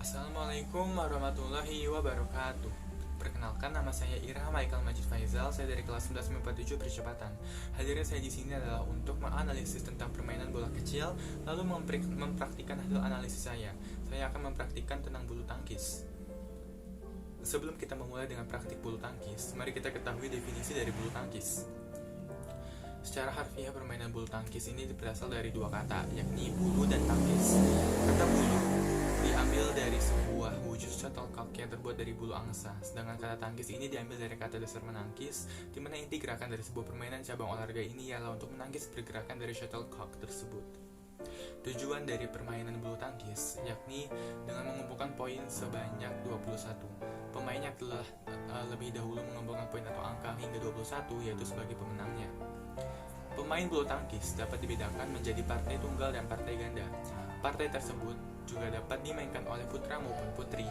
Assalamualaikum warahmatullahi wabarakatuh. Perkenalkan, nama saya Ira Michael Majid Faizal. Saya dari kelas 11 percepatan. Hadirnya saya di sini adalah untuk menganalisis tentang permainan bola kecil, lalu mempraktikkan hasil analisis saya. Saya akan mempraktikkan tentang bulu tangkis. Sebelum kita memulai dengan praktik bulu tangkis, mari kita ketahui definisi dari bulu tangkis. Secara harfiah, permainan bulu tangkis ini berasal dari dua kata, yakni bulu dan tangkis. Kata bulu diambil dari sebuah wujud shuttlecock yang terbuat dari bulu angsa, sedangkan kata tangkis ini diambil dari kata dasar menangkis, di mana inti gerakan dari sebuah permainan cabang olahraga ini ialah untuk menangkis pergerakan dari shuttlecock tersebut. Tujuan dari permainan bulu tangkis yakni dengan mengumpulkan poin sebanyak 21. Pemain yang telah lebih dahulu mengumpulkan poin atau angka hingga 21 yaitu sebagai pemenangnya. Pemain bulu tangkis dapat dibedakan menjadi partai tunggal dan partai ganda. Partai tersebut juga dapat dimainkan oleh putra maupun putri.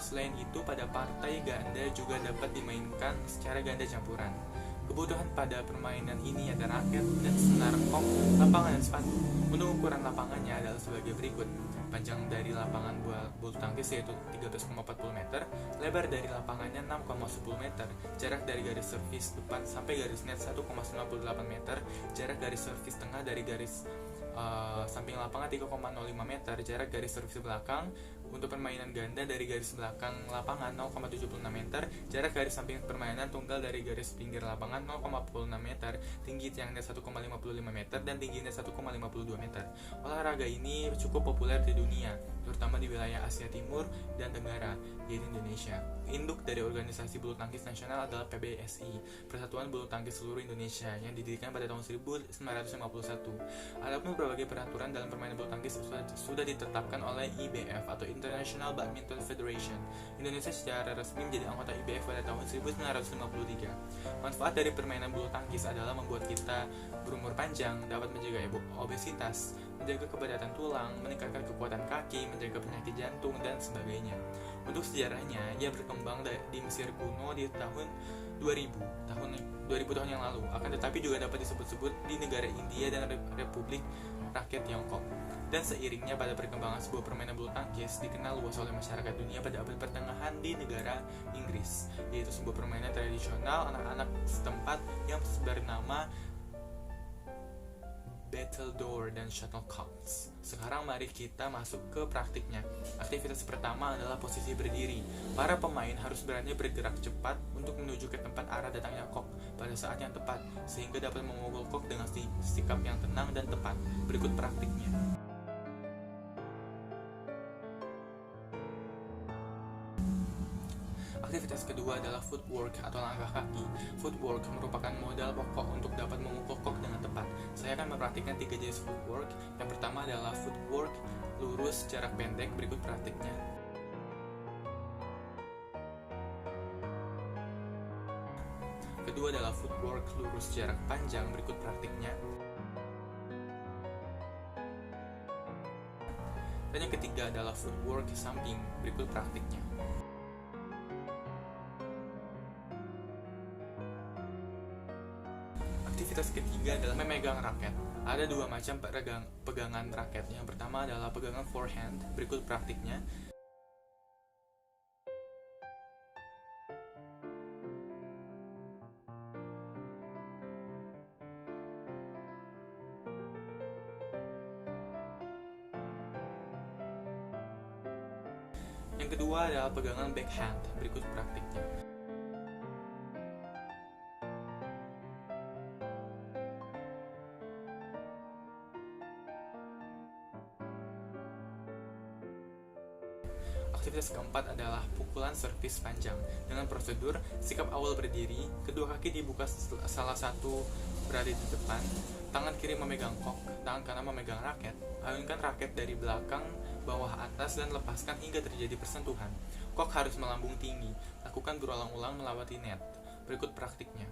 Selain itu, pada partai ganda juga dapat dimainkan secara ganda campuran. Kebutuhan pada permainan ini adalah raket dan senar kok, lapangan dan sepatu. Untuk ukuran lapangannya adalah sebagai berikut. Panjang dari lapangan bulu tangkis yaitu 13,40 meter, lebar dari lapangannya 6,10 meter, jarak dari garis servis depan sampai garis net 1,98 meter, jarak garis servis tengah dari garis samping lapangan 3,05 meter, jarak garis servis belakang untuk permainan ganda dari garis belakang lapangan 0,76 meter, jarak garis samping permainan tunggal dari garis pinggir lapangan 0,46 meter, tinggi tiang net 1,55 meter, dan tinggi net 1,52 meter. Olahraga ini cukup populer di dunia, terutama di wilayah Asia Timur dan Tenggara, yaitu Indonesia. Induk dari organisasi bulu tangkis nasional adalah PBSI, Persatuan Bulu Tangkis Seluruh Indonesia, yang didirikan pada tahun 1951. Adapun berbagai peraturan dalam permainan bulu tangkis sudah ditetapkan oleh IBF atau International Badminton Federation. Indonesia secara resmi menjadi anggota IBF pada tahun 1953. Manfaat dari permainan bulu tangkis adalah membuat kita berumur panjang, dapat menjaga obesitas, menjaga kepadatan tulang, meningkatkan kekuatan kaki, menjaga penyakit jantung, dan sebagainya. Untuk sejarahnya, ia berkembang di Mesir kuno di tahun 2000 tahun yang lalu. Akan tetapi juga dapat disebut-sebut di negara India dan Republik Rakyat Tiongkok. Dan seiringnya pada perkembangan sebuah permainan bulu tangkis dikenal luas oleh masyarakat dunia pada abad pertengahan di negara Inggris, yaitu sebuah permainan tradisional anak-anak setempat yang bernama battledore dan shuttlecocks. Sekarang mari kita masuk ke praktiknya. Aktivitas pertama adalah posisi berdiri. Para pemain harus berani bergerak cepat untuk menuju ke tempat arah datangnya kok pada saat yang tepat, sehingga dapat memukul kok dengan sikap yang tenang dan tepat. Berikut praktiknya. Aktivitas kedua adalah footwork atau langkah kaki. Footwork merupakan modal pokok untuk dapat memukul kok dengan tepat. Saya akan mempraktikkan 3 jenis footwork. Yang pertama adalah footwork lurus jarak pendek. Berikut praktiknya. Kedua adalah footwork lurus jarak panjang. Berikut praktiknya. Dan yang ketiga adalah footwork samping. Berikut praktiknya. Aktivitas ketiga adalah memegang raket. Ada dua macam pegangan raket. Yang pertama adalah pegangan forehand. Berikut praktiknya. Yang kedua adalah pegangan backhand. Berikut praktiknya. Aktivitas keempat adalah pukulan servis panjang. Dengan prosedur sikap awal berdiri, kedua kaki dibuka salah satu berada di depan, tangan kiri memegang kok, tangan kanan memegang raket. Ayunkan raket dari belakang, bawah, atas, dan lepaskan hingga terjadi persentuhan. Kok harus melambung tinggi. Lakukan berulang-ulang melewati net. Berikut praktiknya.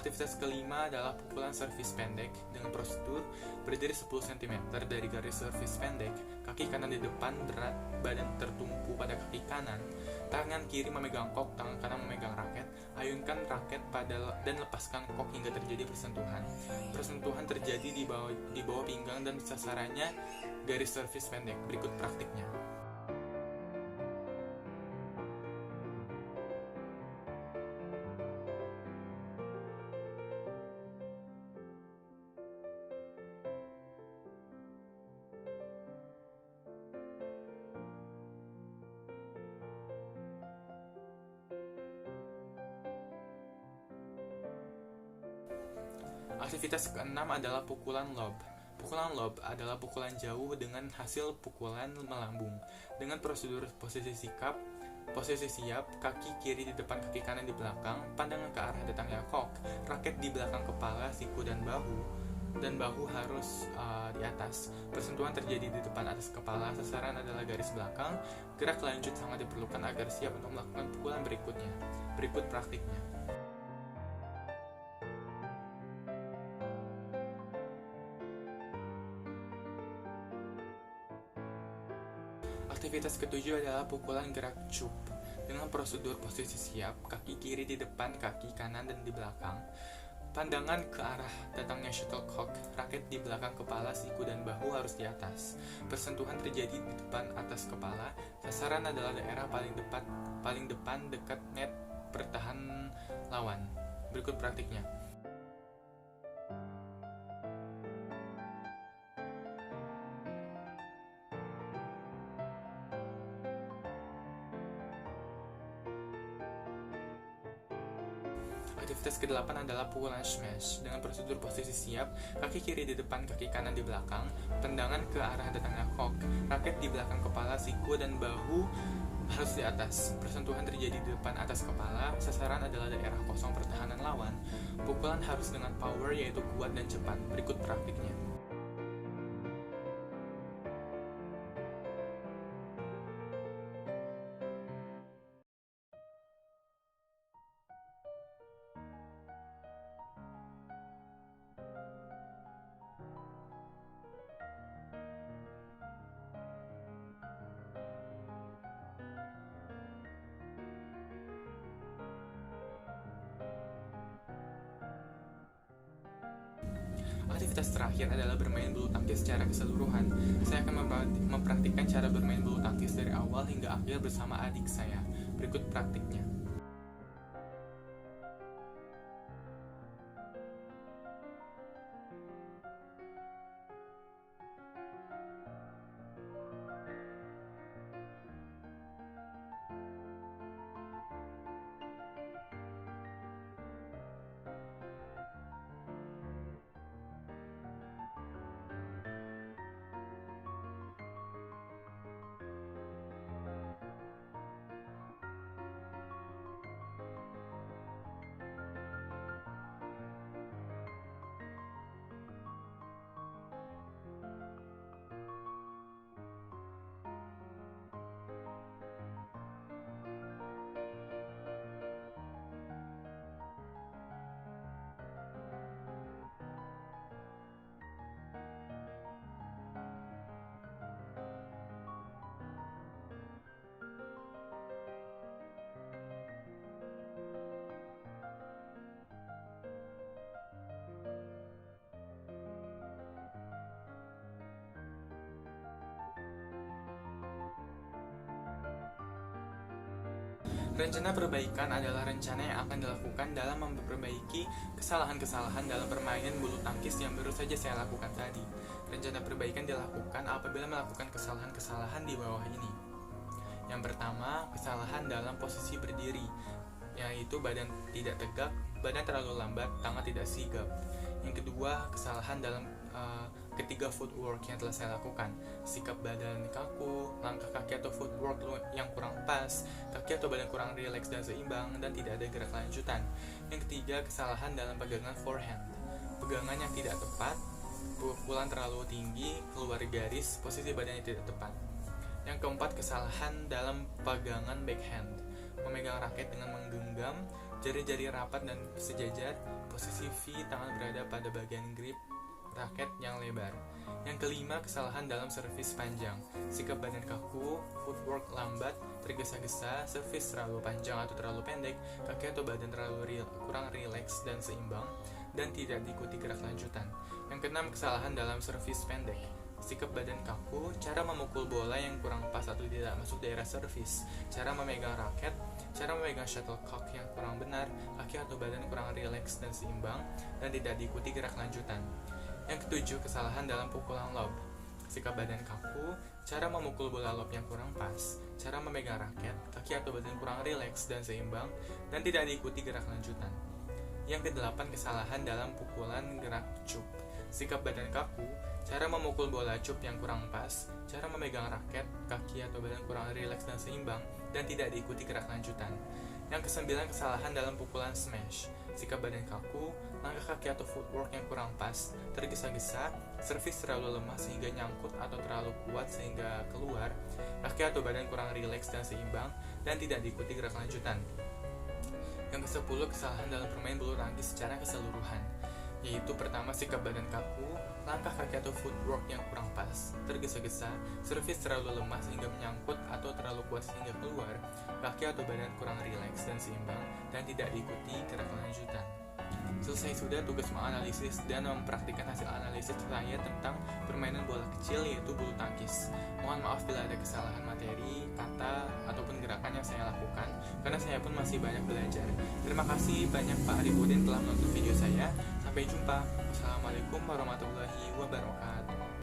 Aktivitas kelima adalah pukulan servis pendek dengan prosedur berdiri 10 cm dari garis servis pendek, kaki kanan di depan berat, badan tertumpu pada kaki kanan, tangan kiri memegang kok, tangan kanan memegang raket, ayunkan raket dan lepaskan kok hingga terjadi persentuhan. Persentuhan terjadi di bawah pinggang dan sasarannya garis servis pendek. Berikut praktiknya. Aktivitas keenam adalah pukulan lob. Pukulan lob adalah pukulan jauh dengan hasil pukulan melambung. Dengan prosedur posisi siap, kaki kiri di depan, kaki kanan di belakang, pandangan ke arah datangnya kok, raket di belakang kepala, siku dan bahu harus di atas. Persentuhan terjadi di depan atas kepala, sasaran adalah garis belakang. Gerak lanjut sangat diperlukan agar siap untuk melakukan pukulan berikutnya. Berikut praktiknya. Aktivitas ketujuh adalah pukulan gerak cup. Dengan prosedur posisi siap, kaki kiri di depan, kaki kanan dan di belakang. Pandangan ke arah datangnya shuttlecock, raket di belakang kepala, siku dan bahu harus di atas. Persentuhan terjadi di depan atas kepala. Sasaran adalah daerah paling depan dekat net pertahanan lawan. Berikut praktiknya. Aktivitas ke-8 adalah pukulan smash. Dengan prosedur posisi siap, kaki kiri di depan, kaki kanan di belakang, tendangan ke arah datangnya kok, raket di belakang kepala, siku dan bahu harus di atas. Persentuhan terjadi di depan atas kepala, sasaran adalah daerah kosong pertahanan lawan. Pukulan harus dengan power, yaitu kuat dan cepat. Berikut praktiknya. Aktivitas terakhir adalah bermain bulu tangkis secara keseluruhan. Saya akan mempraktikkan cara bermain bulu tangkis dari awal hingga akhir bersama adik saya. Berikut praktiknya. Rencana perbaikan adalah rencana yang akan dilakukan dalam memperbaiki kesalahan-kesalahan dalam permainan bulu tangkis yang baru saja saya lakukan tadi. Rencana perbaikan dilakukan apabila melakukan kesalahan-kesalahan di bawah ini. Yang pertama, kesalahan dalam posisi berdiri, yaitu badan tidak tegak, badan terlalu lambat, tangan tidak sigap. Yang kedua, kesalahan dalam ketiga footwork yang telah saya lakukan, sikap badan kaku, langkah kaki atau footwork yang kurang pas, kaki atau badan kurang rileks dan seimbang, dan tidak ada gerak lanjutan. Yang ketiga, kesalahan dalam pegangan forehand, pegangan yang tidak tepat, pukulan terlalu tinggi, keluar garis, posisi badannya tidak tepat. Yang keempat, kesalahan dalam pegangan backhand, memegang raket dengan menggenggam, jari-jari rapat dan sejajar, posisi V, tangan berada pada bagian grip raket yang lebar. Yang kelima, kesalahan dalam servis panjang, sikap badan kaku, footwork lambat, tergesa-gesa, servis terlalu panjang atau terlalu pendek, kaki atau badan kurang rileks dan seimbang, dan tidak diikuti gerak lanjutan. Yang keenam, kesalahan dalam servis pendek, sikap badan kaku, cara memukul bola yang kurang pas atau tidak masuk daerah servis, cara memegang raket, cara memegang shuttlecock yang kurang benar, kaki atau badan kurang rileks dan seimbang, dan tidak diikuti gerak lanjutan. Yang ketujuh, kesalahan dalam pukulan lob, sikap badan kaku, cara memukul bola lob yang kurang pas, cara memegang raket, kaki atau badan kurang rileks dan seimbang, dan tidak diikuti gerak lanjutan. Yang kedelapan, kesalahan dalam pukulan gerak cup, sikap badan kaku, cara memukul bola cup yang kurang pas, cara memegang raket, kaki atau badan kurang rileks dan seimbang, dan tidak diikuti gerak lanjutan. Yang kesembilan, kesalahan dalam pukulan smash, sikap badan kaku, langkah kaki atau footwork yang kurang pas, tergesa-gesa, servis terlalu lemah sehingga nyangkut atau terlalu kuat sehingga keluar, kaki atau badan kurang rileks dan seimbang, dan tidak diikuti gerak lanjutan. Yang ke-10, kesalahan dalam bermain bulu tangkis secara keseluruhan, yaitu pertama, sikap badan kaku, langkah kaki atau footwork yang kurang pas, tergesa-gesa, servis terlalu lemah sehingga menyangkut atau terlalu kuat sehingga keluar, kaki atau badan kurang rileks dan seimbang, dan tidak diikuti gerak lanjutan. Selesai sudah tugas menganalisis dan mempraktikkan hasil analisis saya tentang permainan bola kecil yaitu bulu tangkis. Mohon maaf bila ada kesalahan materi, kata, ataupun gerakan yang saya lakukan, karena saya pun masih banyak belajar. Terima kasih banyak Pak Arifudin telah menonton video saya. Sampai jumpa. Wassalamualaikum warahmatullahi wabarakatuh.